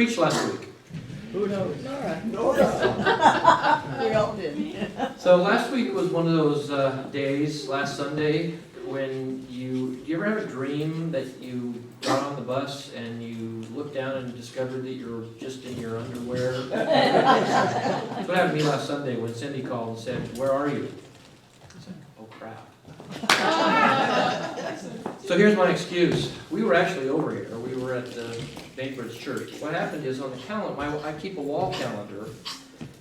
preached last week? Who knows? Nora. We all did. So last week was one of those days, last Sunday, when do you ever have a dream that you got on the bus and you looked down and discovered that you were just in your underwear? That's what happened to me last Sunday when Cindy called and said, "Where are you?" I said, "Oh crap." So here's my excuse. We were actually over here. We were at Bainbridge Church. What happened is on the calendar, I keep a wall calendar,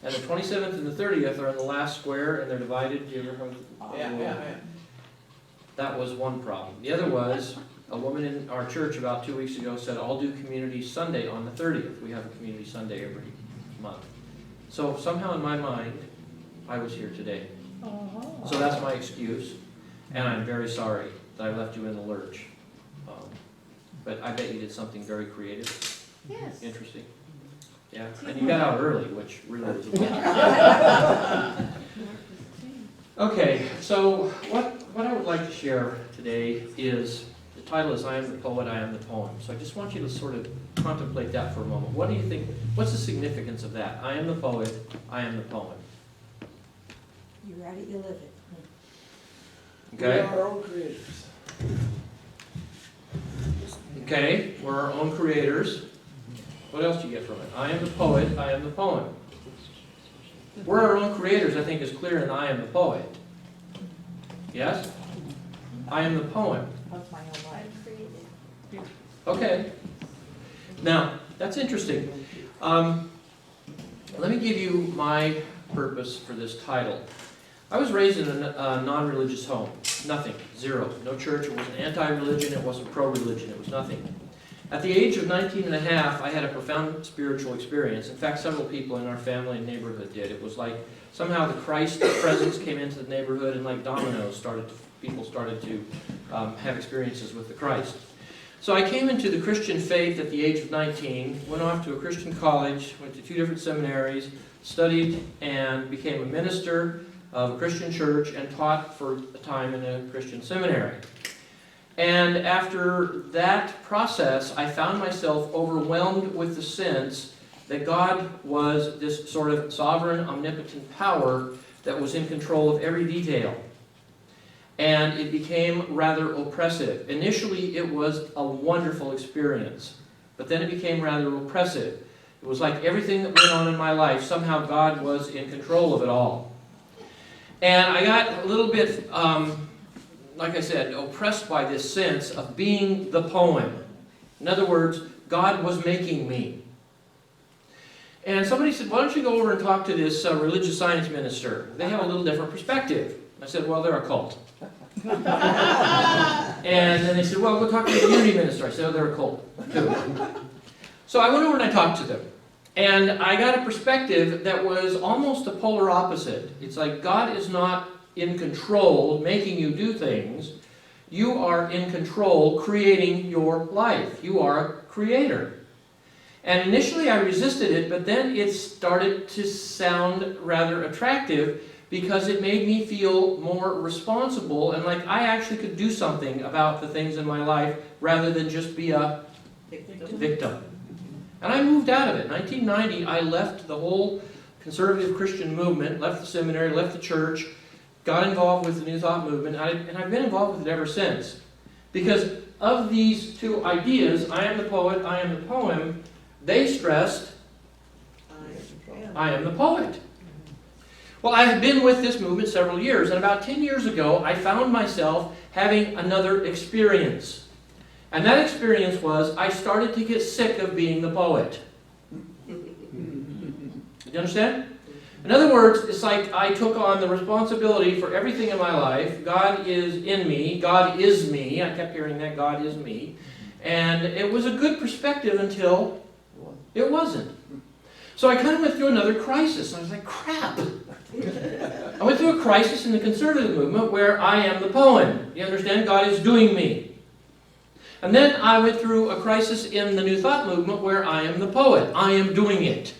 and the 27th and the 30th are in the last square, and they're divided. Do you ever have? Yeah. That was one problem. The other was, a woman in our church about 2 weeks ago said, "I'll do Community Sunday on the 30th. We have a Community Sunday every month. So somehow in my mind, I was here today. So that's my excuse, and I'm very sorry that I left you in the lurch. But I bet you did something very creative. Yes. Interesting. Yeah, and you got out early, which really was a blessing. Okay, so what I would like to share today is, the title is I Am the Poet, I Am the Poem. So I just want you to sort of contemplate that for a moment. What do you think, what's the significance of that? I am the poet, I am the poem. You write it, you live it. Okay? We are our own creators. Okay, we're our own creators. What else do you get from it? I am the poet, I am the poem. We're our own creators, I think, is clear in I am the poet. Yes? I am the poem. Of my own life. Okay. Now, that's interesting. Let me give you my purpose for this title. I was raised in a non-religious home. Nothing. Zero. No church. It wasn't anti-religion. It wasn't pro-religion. It was nothing. At the age of 19 and a half, I had a profound spiritual experience. In fact, several people in our family and neighborhood did. It was like somehow the Christ presence came into the neighborhood, and like dominoes, people started to have experiences with the Christ. So I came into the Christian faith at the age of 19, went off to a Christian college, went to 2 different seminaries, studied and became a minister of a Christian church and taught for a time in a Christian seminary. And after that process, I found myself overwhelmed with the sense that God was this sort of sovereign, omnipotent power that was in control of every detail. And it became rather oppressive. Initially, it was a wonderful experience, but then it became rather oppressive. It was like everything that went on in my life, somehow God was in control of it all. And I got a little bit, like I said, oppressed by this sense of being the poem. In other words, God was making me. And somebody said, "Why don't you go over and talk to this religious science minister? They have a little different perspective." I said, "Well, they're a cult." And then they said, "Well, go talk to the community minister." I said, "Oh, they're a cult too." So I went over and I talked to them. And I got a perspective that was almost the polar opposite. It's like God is not in control, making you do things. You are in control, creating your life. You are a creator. And initially I resisted it, but then it started to sound rather attractive because it made me feel more responsible and like I actually could do something about the things in my life rather than just be a victim. And I moved out of it. In 1990, I left the whole conservative Christian movement, left the seminary, left the church, got involved with the New Thought movement, and I've been involved with it ever since. Because of these two ideas, I am the poet, I am the poem, they stressed, I am the poet. Well, I have been with this movement several years, and about 10 years ago, I found myself having another experience. And that experience was, I started to get sick of being the poet. You understand? In other words, it's like I took on the responsibility for everything in my life. God is in me. God is me. I kept hearing that, God is me. And it was a good perspective until it wasn't. So I kind of went through another crisis. And I was like, crap. I went through a crisis in the conservative movement where I am the poem. You understand? God is doing me. And then I went through a crisis in the New Thought movement where I am the poet. I am doing it.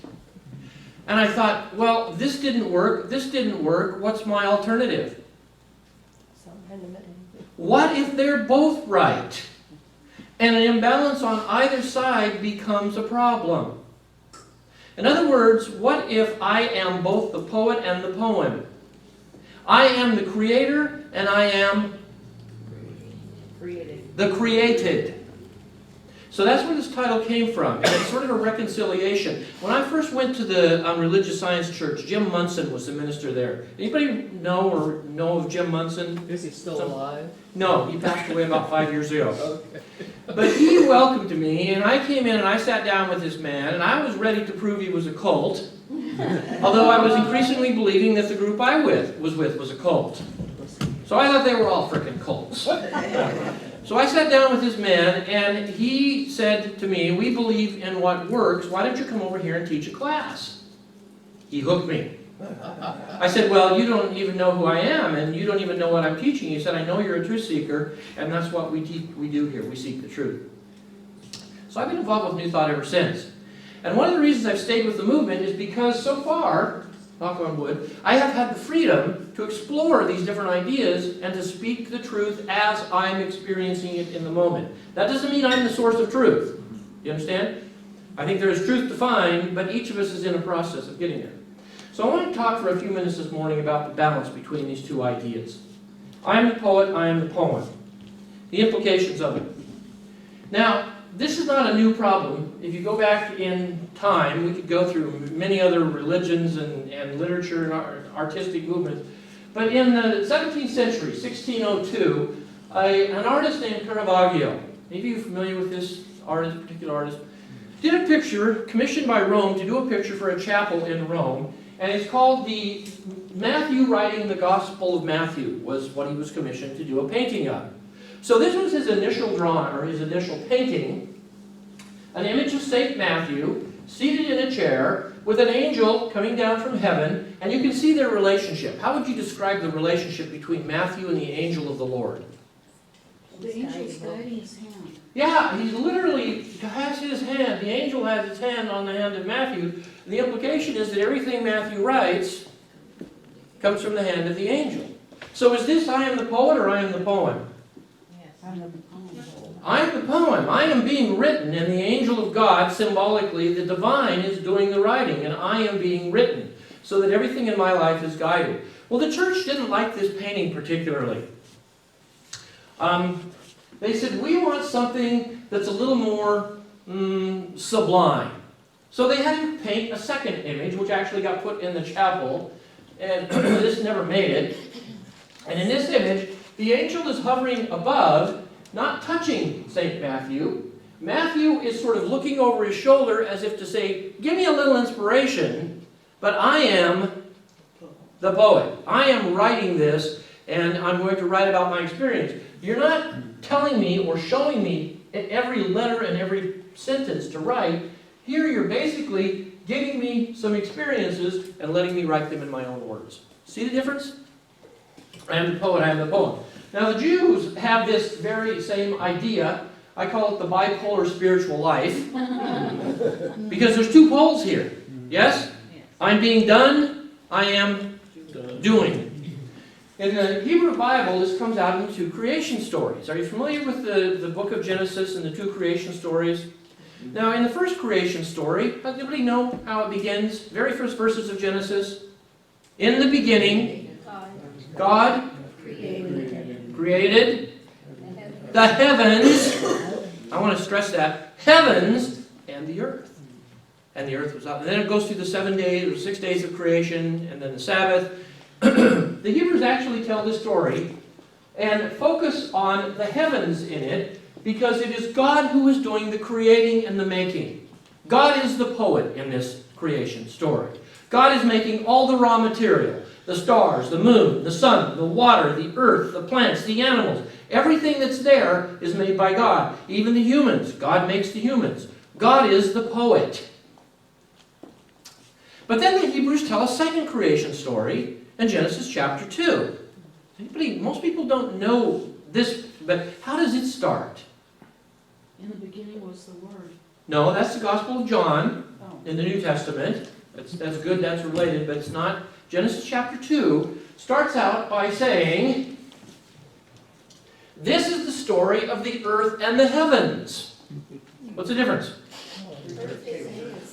And I thought, well, this didn't work. This didn't work. What's my alternative? What if they're both right? And an imbalance on either side becomes a problem. In other words, what if I am both the poet and the poem? I am the creator and I am the created. So that's where this title came from. And it's sort of a reconciliation. When I first went to the Religious Science Church, Jim Munson was the minister there. Anybody know of Jim Munson? Is he still alive? No, he passed away about 5 years ago. Okay. But he welcomed me, and I came in and I sat down with this man, and I was ready to prove he was a cult. Although I was increasingly believing that the group I was a cult. So I thought they were all frickin' cults. So I sat down with this man, and he said to me, we believe in what works. Why don't you come over here and teach a class? He hooked me. I said, well, you don't even know who I am, and you don't even know what I'm teaching. He said, I know you're a truth seeker, and that's what we do here. We seek the truth. So I've been involved with New Thought ever since. And one of the reasons I've stayed with the movement is because so far, knock on wood, I have had the freedom to explore these different ideas and to speak the truth as I'm experiencing it in the moment. That doesn't mean I'm the source of truth. You understand? I think there is truth to find, but each of us is in a process of getting there. So I want to talk for a few minutes this morning about the balance between these two ideas. I am the poet, I am the poem. The implications of it. Now, this is not a new problem. If you go back in time, we could go through many other religions and literature and artistic movements. But in the 17th century, 1602, an artist named Caravaggio, maybe you're familiar with this artist, particular artist, did a picture commissioned by Rome to do a picture for a chapel in Rome. And it's called the Matthew writing the Gospel of Matthew, was what he was commissioned to do a painting of. So this was his initial drawing, or his initial painting, an image of St. Matthew, seated in a chair, with an angel coming down from heaven, and you can see their relationship. How would you describe the relationship between Matthew and the angel of the Lord? The angel's guiding his hand. Yeah, he literally has his hand, the angel has his hand on the hand of Matthew. The implication is that everything Matthew writes comes from the hand of the angel. So is this I am the poet or I am the poem? I'm the poem. I am the poem. I am being written, and the angel of God, symbolically, the divine, is doing the writing, and I am being written, so that everything in my life is guided. Well, the church didn't like this painting particularly. They said, we want something that's a little more sublime. So they had him paint a second image, which actually got put in the chapel, and this never made it. And in this image, the angel is hovering above, not touching St. Matthew. Matthew is sort of looking over his shoulder as if to say, give me a little inspiration, but I am the poet. I am writing this, and I'm going to write about my experience. You're not telling me or showing me every letter and every sentence to write. Here you're basically giving me some experiences and letting me write them in my own words. See the difference? I am the poet, I am the poem. Now the Jews have this very same idea. I call it the bipolar spiritual life. Because there's two poles here. Yes? I'm being done, I am doing. In the Hebrew Bible, this comes out in two creation stories. Are you familiar with the book of Genesis and the two creation stories? Now, in the first creation story, does anybody know how it begins? Very first verses of Genesis. In the beginning, God created the heavens. I want to stress that. Heavens and the earth. And the earth was out. And then it goes through the 7 days or 6 days of creation, and then the Sabbath. The Hebrews actually tell this story and focus on the heavens in it because it is God who is doing the creating and the making. God is the poet in this creation story. God is making all the raw material. The stars, the moon, the sun, the water, the earth, the plants, the animals. Everything that's there is made by God. Even the humans. God makes the humans. God is the poet. But then the Hebrews tell a second creation story in Genesis chapter 2. Most people don't know this, but how does it start? In the beginning was the Word. No, that's the Gospel of John Oh. in the New Testament. That's good, that's related, but it's not. Genesis chapter 2 starts out by saying, this is the story of the earth and the heavens. What's the difference?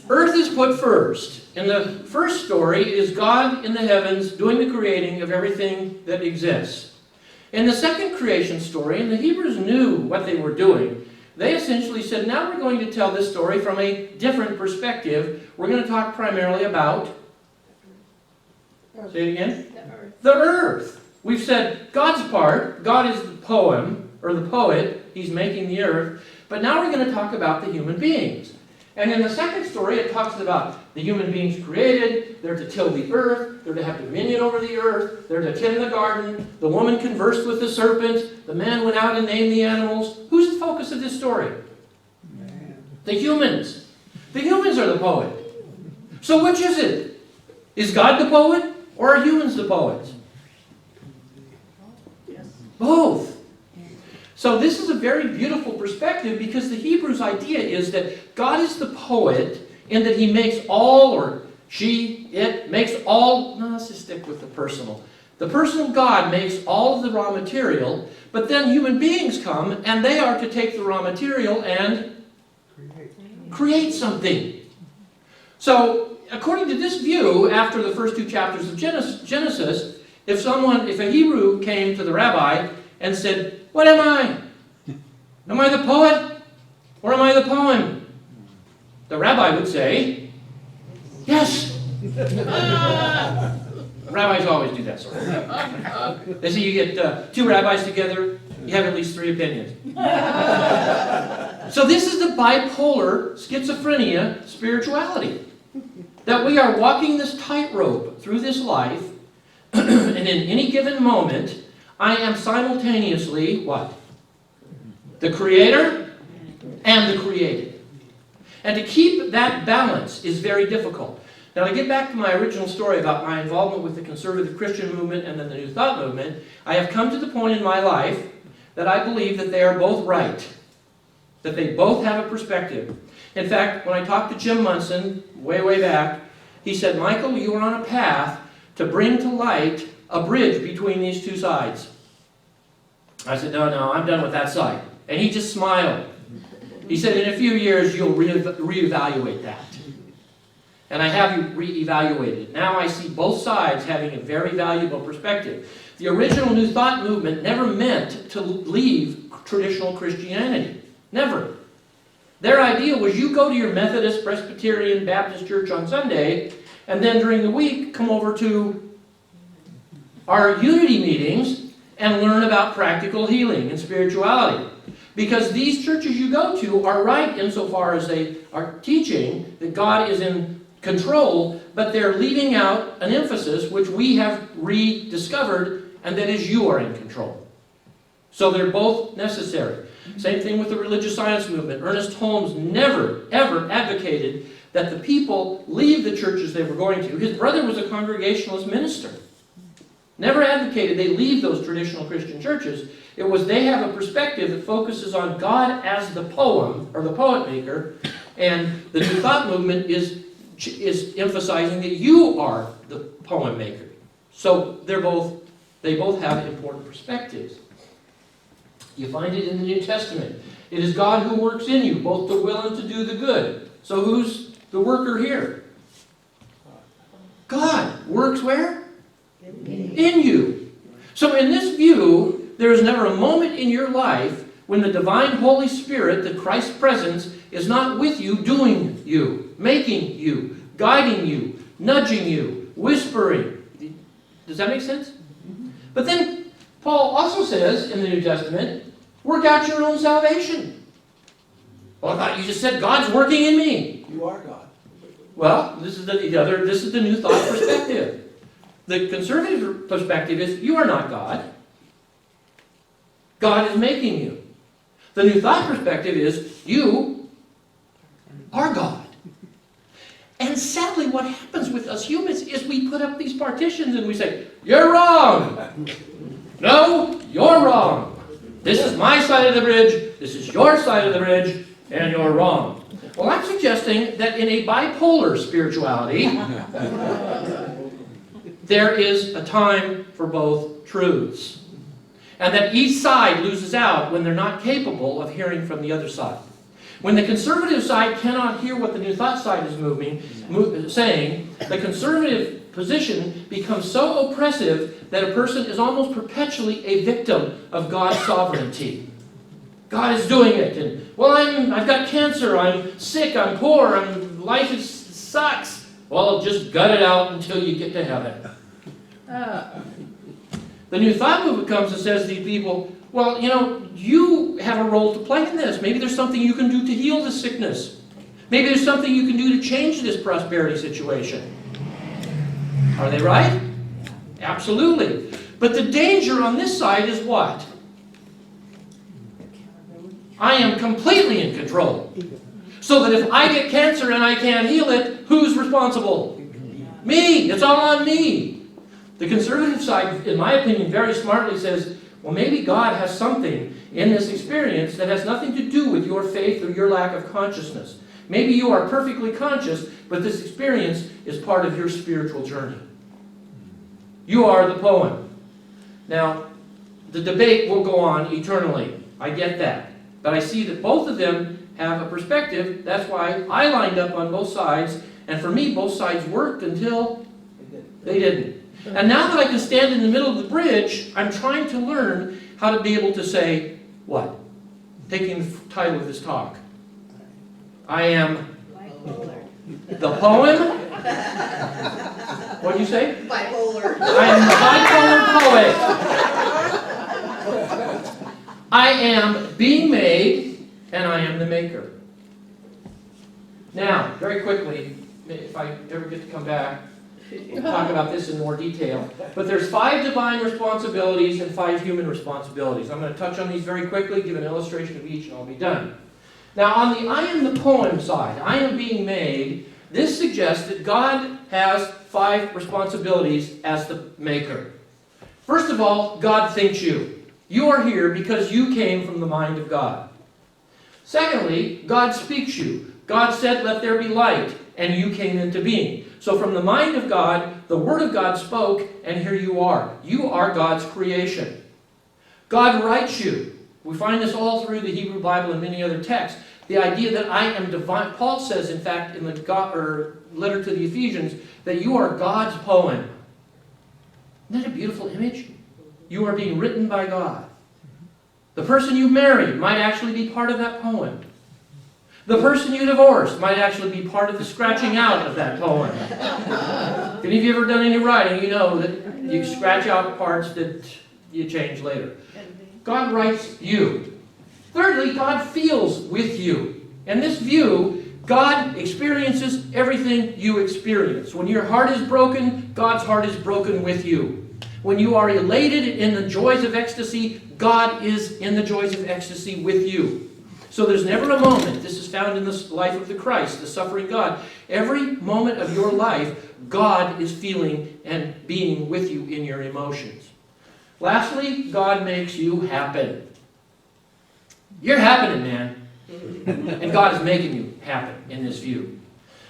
Earth is put first. In the first story is God in the heavens doing the creating of everything that exists. In the second creation story, and the Hebrews knew what they were doing, they essentially said, now we're going to tell this story from a different perspective. We're going to talk primarily about, say it again? The earth. We've said God's part, God is the poem, or the poet, he's making the earth, but now we're going to talk about the human beings. And in the second story, it talks about the human beings created, they're to till the earth, they're to have dominion over the earth, they're to tend the garden, the woman conversed with the serpent, the man went out and named the animals. Who's the focus of this story? Man. The humans. The humans are the poet. So which is it? Is God the poet, or are humans the poets? Both. So this is a very beautiful perspective because the Hebrews' idea is that God is the poet in that he makes all, or she, it, makes all, no, let's just stick with the personal. The personal God makes all of the raw material, but then human beings come and they are to take the raw material and create something. So according to this view, after the first two chapters of Genesis, if a Hebrew came to the rabbi and said, what am I? Am I the poet or am I the poem? The rabbi would say, yes. Rabbis always do that sort of thing. They say you get two rabbis together, you have at least three opinions. So this is the bipolar schizophrenia spirituality. That we are walking this tightrope through this life, and in any given moment, I am simultaneously what? The creator and the created. And to keep that balance is very difficult. Now to get back to my original story about my involvement with the conservative Christian movement and then the New Thought movement, I have come to the point in my life that I believe that they are both right. That they both have a perspective. In fact, when I talked to Jim Munson, way back, he said, Michael, you are on a path to bring to light a bridge between these two sides. I said, no, I'm done with that side. And he just smiled. He said, in a few years, you'll reevaluate that. And I have reevaluated it. Now I see both sides having a very valuable perspective. The original New Thought movement never meant to leave traditional Christianity. Never. Their idea was you go to your Methodist, Presbyterian, Baptist church on Sunday, and then during the week come over to our unity meetings and learn about practical healing and spirituality. Because these churches you go to are right insofar as they are teaching that God is in control, but they're leaving out an emphasis which we have rediscovered, and that is you are in control. So they're both necessary. Same thing with the religious science movement. Ernest Holmes never, ever advocated that the people leave the churches they were going to. His brother was a Congregationalist minister. Never advocated they leave those traditional Christian churches. It was they have a perspective that focuses on God as the poem, or the poet maker, and the New Thought movement is emphasizing that you are the poem maker. So they both have important perspectives. You find it in the New Testament. It is God who works in you, both to will and to do the good. So who's the worker here? God works where? In you. So in this view, there is never a moment in your life when the divine Holy Spirit, the Christ's presence, is not with you, doing you, making you, guiding you, nudging you, whispering. Does that make sense? But then Paul also says in the New Testament, work out your own salvation. Well, I thought you just said God's working in me. You are God. Well, this is the New Thought perspective. The conservative perspective is you are not God. God is making you. The New Thought perspective is you are God. And sadly, what happens with us humans is we put up these partitions and we say, you're wrong. No, you're wrong. This is my side of the bridge, this is your side of the bridge, and you're wrong. Well, I'm suggesting that in a bipolar spirituality, there is a time for both truths. And that each side loses out when they're not capable of hearing from the other side. When the conservative side cannot hear what the New Thought side is saying, the conservative position becomes so oppressive that a person is almost perpetually a victim of God's sovereignty. God is doing it, and well, I've got cancer, I'm sick, I'm poor, life sucks. Well, just gut it out until you get to heaven. The New Thought movement comes and says to these people, well, you have a role to play in this. Maybe there's something you can do to heal this sickness. Maybe there's something you can do to change this prosperity situation. Are they right? Absolutely. But the danger on this side is what? I am completely in control. So that if I get cancer and I can't heal it, who's responsible? Me. It's all on me. The conservative side, in my opinion, very smartly says, well, maybe God has something in this experience that has nothing to do with your faith or your lack of consciousness. Maybe you are perfectly conscious, but this experience is part of your spiritual journey. You are the poem. Now, the debate will go on eternally. I get that. But I see that both of them have a perspective. That's why I lined up on both sides. And for me, both sides worked until they didn't. And now that I can stand in the middle of the bridge, I'm trying to learn how to be able to say, what? Taking the title of this talk. I am the poem. What did you say? Bipolar. I am the bipolar poet. I am being made, and I am the maker. Now, very quickly, if I ever get to come back, we'll talk about this in more detail. But there's 5 divine responsibilities and 5 human responsibilities. I'm going to touch on these very quickly, give an illustration of each, and I'll be done. Now, on the I am the poem side, I am being made, this suggests that God has 5 responsibilities as the maker. First of all, God thinks you. You are here because you came from the mind of God. Secondly, God speaks you. God said, let there be light, and you came into being. So from the mind of God, the Word of God spoke, and here you are. You are God's creation. God writes you. We find this all through the Hebrew Bible and many other texts. The idea that I am divine. Paul says, in fact, in the letter to the Ephesians, that you are God's poem. Isn't that a beautiful image? You are being written by God. The person you married might actually be part of that poem. The person you divorced might actually be part of the scratching out of that poem. If any of you ever done any writing, you know that you scratch out parts that you change later. God writes you. Thirdly, God feels with you. In this view, God experiences everything you experience. When your heart is broken, God's heart is broken with you. When you are elated in the joys of ecstasy, God is in the joys of ecstasy with you. So there's never a moment, this is found in the life of the Christ, the suffering God. Every moment of your life, God is feeling and being with you in your emotions. Lastly, God makes you happen. You're happening, man. And God is making you happen in this view.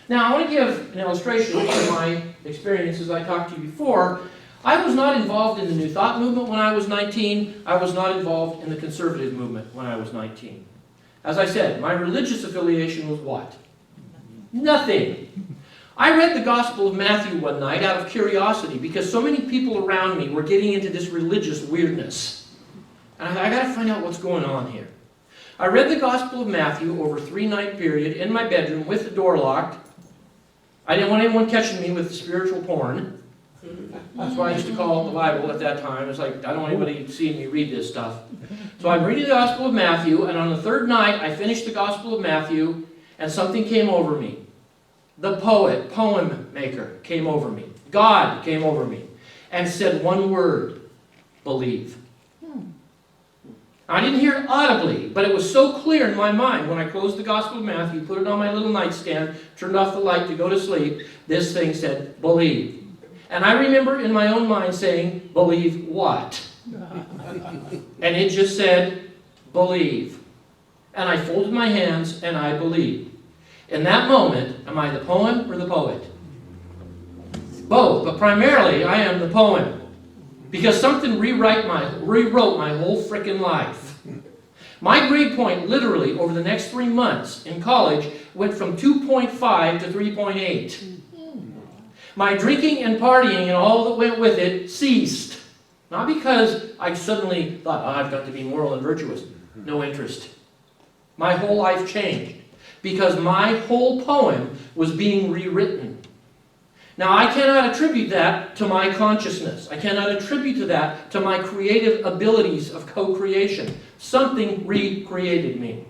Now, I want to give an illustration of my experience as I talked to you before. I was not involved in the New Thought movement when I was 19. I was not involved in the conservative movement when I was 19. As I said, my religious affiliation was what? Nothing. I read the Gospel of Matthew one night out of curiosity because so many people around me were getting into this religious weirdness. And I got to find out what's going on here. I read the Gospel of Matthew over a 3-night period in my bedroom with the door locked. I didn't want anyone catching me with spiritual porn. That's what I used to call the Bible at that time. It's like, I don't want anybody seeing me read this stuff. So I'm reading the Gospel of Matthew, and on the 3rd night, I finished the Gospel of Matthew, and something came over me. The poem maker, came over me. God came over me and said one word, believe. I didn't hear it audibly, but it was so clear in my mind when I closed the Gospel of Matthew, put it on my little nightstand, turned off the light to go to sleep, this thing said, believe. And I remember in my own mind saying, believe what? And it just said, believe. And I folded my hands and I believed. In that moment, am I the poem or the poet? Both, but primarily I am the poem. Because something rewrote my whole frickin' life. My grade point, literally, over the next 3 months in college, went from 2.5 to 3.8. My drinking and partying and all that went with it ceased. Not because I suddenly thought, I've got to be moral and virtuous. No interest. My whole life changed because my whole poem was being rewritten. Now, I cannot attribute that to my consciousness. I cannot attribute to that to my creative abilities of co-creation. Something recreated me.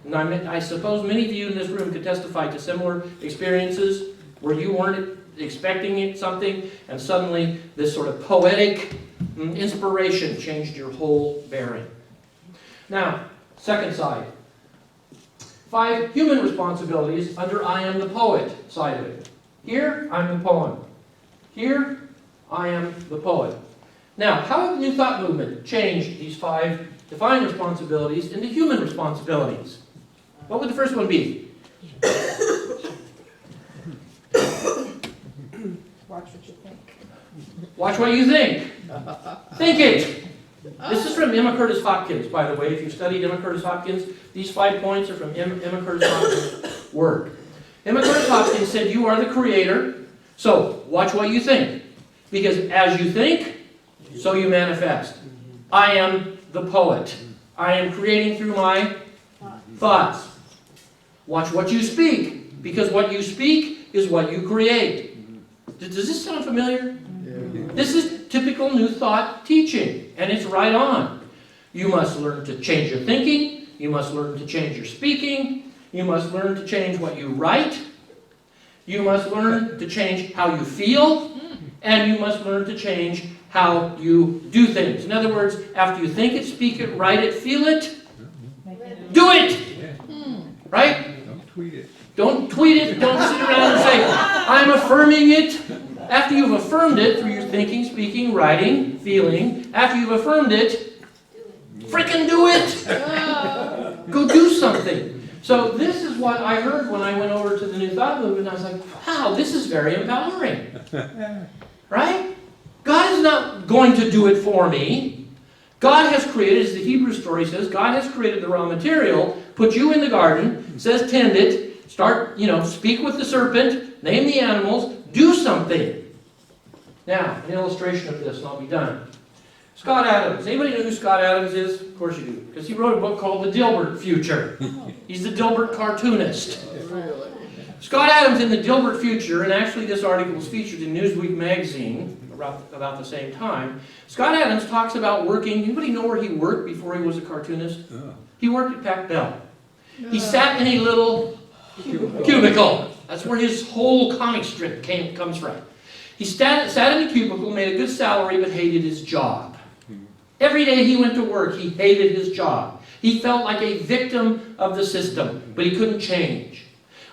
And I suppose many of you in this room could testify to similar experiences where you weren't expecting something, and suddenly this sort of poetic inspiration changed your whole bearing. Now, second side. 5 human responsibilities under I am the poet side of it. Here, I'm the poem. Here, I am the poet. Now, how have the New Thought movement changed these 5 divine responsibilities into human responsibilities? What would the first one be? Watch what you think. Watch what you think. Think it. This is from Emma Curtis Hopkins, by the way. If you've studied Emma Curtis Hopkins, these 5 points are from Emma Curtis Hopkins' work. Emma Curtis Hopkins said, you are the creator, so watch what you think. Because as you think, so you manifest. I am the poet. I am creating through my thoughts. Watch what you speak, because what you speak is what you create. Does this sound familiar? This is typical New Thought teaching, and it's right on. You must learn to change your thinking. You must learn to change your speaking. You must learn to change what you write. You must learn to change how you feel. And you must learn to change how you do things. In other words, after you think it, speak it, write it, feel it, do it! Right? Don't tweet it. Don't tweet it. Don't sit around and say, I'm affirming it. After you've affirmed it through your thinking, speaking, writing, feeling, after you've affirmed it, frickin' do it! Go do something. So this is what I heard when I went over to the New Thought movement. I was like, wow, this is very empowering. Right? God is not going to do it for me. God has created, as the Hebrew story says, God has created the raw material, put you in the garden, says tend it, start, speak with the serpent, name the animals, do something. Now, an illustration of this, and I'll be done. Scott Adams. Anybody know who Scott Adams is? Of course you do. Because he wrote a book called The Dilbert Future. He's the Dilbert cartoonist. Scott Adams in The Dilbert Future, and actually this article was featured in Newsweek magazine about the same time. Scott Adams talks about working. Anybody know where he worked before he was a cartoonist? He worked at Pac Bell. He sat in a little cubicle. That's where his whole comic strip comes from. He sat in a cubicle, made a good salary, but hated his job. Every day he went to work, he hated his job. He felt like a victim of the system, but he couldn't change.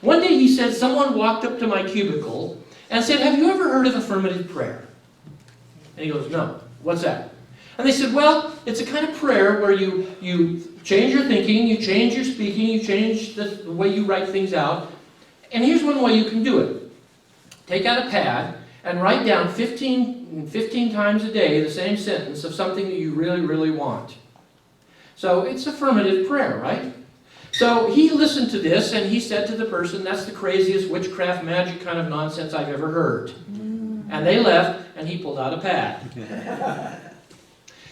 One day he said, someone walked up to my cubicle and said, have you ever heard of affirmative prayer? And he goes, no. What's that? And they said, well, it's a kind of prayer where you change your thinking, you change your speaking, you change the way you write things out. And here's one way you can do it. Take out a pad and write down 15 times a day the same sentence of something that you really, really want. So it's affirmative prayer, right? So he listened to this and he said to the person, that's the craziest witchcraft magic kind of nonsense I've ever heard. And they left and he pulled out a pad.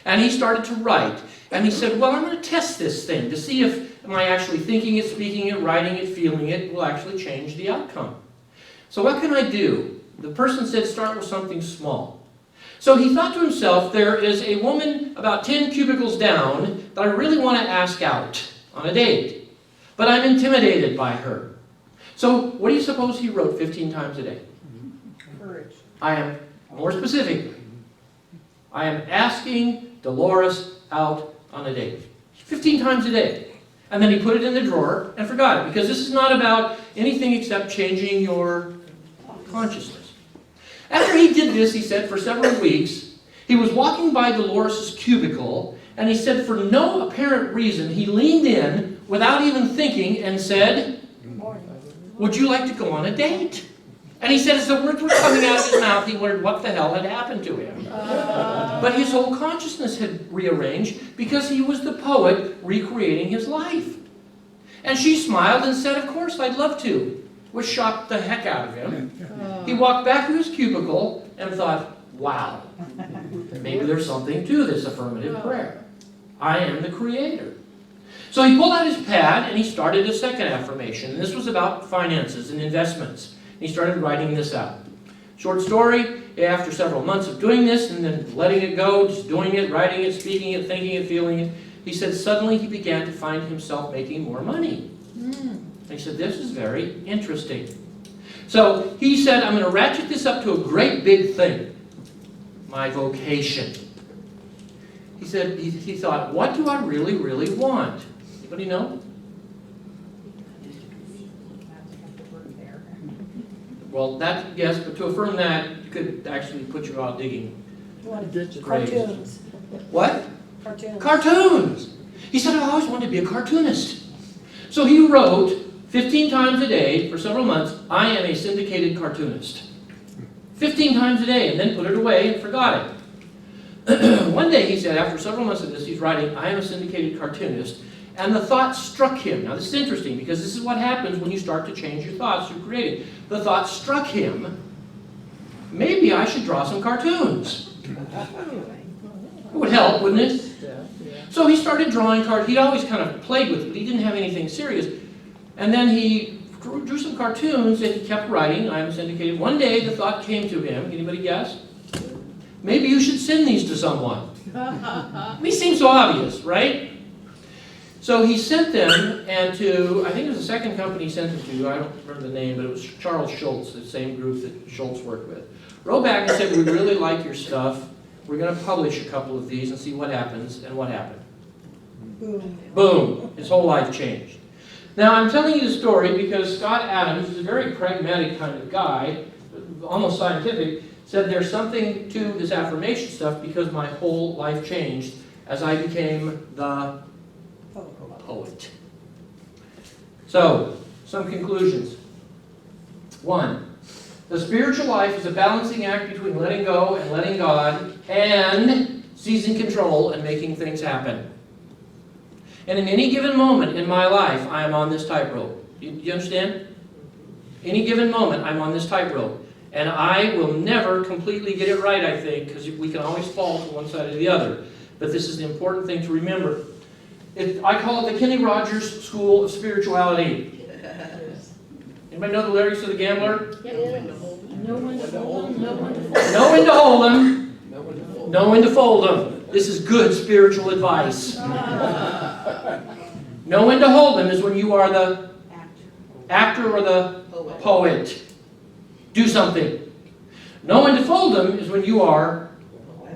And he started to write. And he said, well, I'm going to test this thing to see if am I actually thinking it, speaking it, writing it, feeling it will actually change the outcome. So what can I do? The person said, start with something small. So he thought to himself, there is a woman about 10 cubicles down that I really want to ask out on a date. But I'm intimidated by her. So what do you suppose he wrote 15 times a day? Courage. I am, more specifically, I am asking Dolores out on a date. 15 times a day. And then he put it in the drawer and forgot it. Because this is not about anything except changing your consciousness. After he did this, he said, for several weeks, he was walking by Dolores' cubicle, and he said, for no apparent reason, he leaned in without even thinking and said, would you like to go on a date? And he said as the words were coming out of his mouth, he wondered what the hell had happened to him. But his whole consciousness had rearranged because he was the poet recreating his life. And she smiled and said, of course, I'd love to, which shocked the heck out of him. He walked back to his cubicle and thought, wow, maybe there's something to this affirmative prayer. I am the creator. So he pulled out his pad and he started a second affirmation. And this was about finances and investments. And he started writing this out. Short story, after several months of doing this and then letting it go, just doing it, writing it, speaking it, thinking it, feeling it, he said suddenly he began to find himself making more money. And he said, this is very interesting. So he said, I'm going to ratchet this up to a great big thing. My vocation. He said, he thought, what do I really, really want? Anybody know? Well, yes, but to affirm that could actually put you out digging. Cartoons. What? Cartoons. Cartoons! He said, I always wanted to be a cartoonist. So he wrote 15 times a day for several months, I am a syndicated cartoonist. 15 times a day, and then put it away and forgot it. One day he said, after several months of this, he's writing, I am a syndicated cartoonist, and the thought struck him. Now this is interesting, because this is what happens when you start to change your thoughts through creating. The thought struck him, maybe I should draw some cartoons. It would help, wouldn't it? So he started drawing cards. He'd always kind of played with it, but he didn't have anything serious. And then he drew some cartoons, and he kept writing. I am syndicated. One day, the thought came to him. Anybody guess? Maybe you should send these to someone. These seem so obvious, right? So he sent them, and to, I think it was the second company he sent them to. I don't remember the name, but it was Charles Schultz, the same group that Schultz worked with. Wrote back and said, we really like your stuff. We're going to publish a couple of these and see what happens. And what happened? Boom. Boom. His whole life changed. Now, I'm telling you the story because Scott Adams is a very pragmatic kind of guy, almost scientific, said there's something to this affirmation stuff because my whole life changed as I became the poet. So, some conclusions. 1. The spiritual life is a balancing act between letting go and letting God and seizing control and making things happen. And in any given moment in my life, I am on this tightrope. You understand? Any given moment, I'm on this tightrope. And I will never completely get it right, I think, because we can always fall to one side or the other. But this is the important thing to remember. I call it the Kenny Rogers School of Spirituality. Anybody know the lyrics of The Gambler? No one to hold them, no one to fold them. Know when to hold them, know when to fold them. This is good spiritual advice. Know when to hold them is when you are the actor or the poet. Do something. Know when to fold them is when you are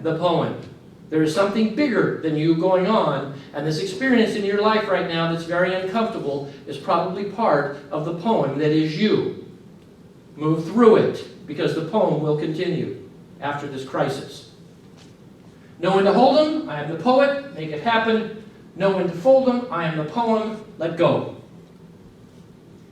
the poem. There is something bigger than you going on, and this experience in your life right now that's very uncomfortable is probably part of the poem that is you. Move through it, because the poem will continue after this crisis. Know when to hold them, I am the poet, make it happen. Know when to fold them, I am the poem, let go.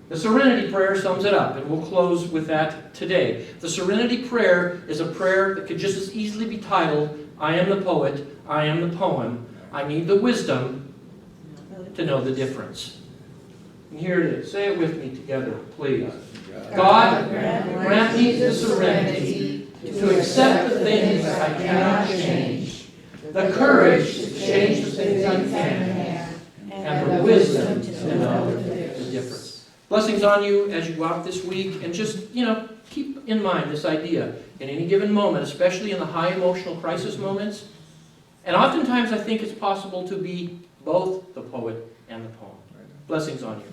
The Serenity Prayer sums it up, and we'll close with that today. The Serenity Prayer is a prayer that could just as easily be titled, I am the poet, I am the poem, I need the wisdom to know the difference. And here it is. Say it with me together, please. God, grant me the serenity to accept the things I cannot change, the courage to change the things I can, and the wisdom to know the difference. Blessings on you as you go out this week, and just, keep in mind this idea. In any given moment, especially in the high emotional crisis moments, and oftentimes I think it's possible to be both the poet and the poem. Blessings on you.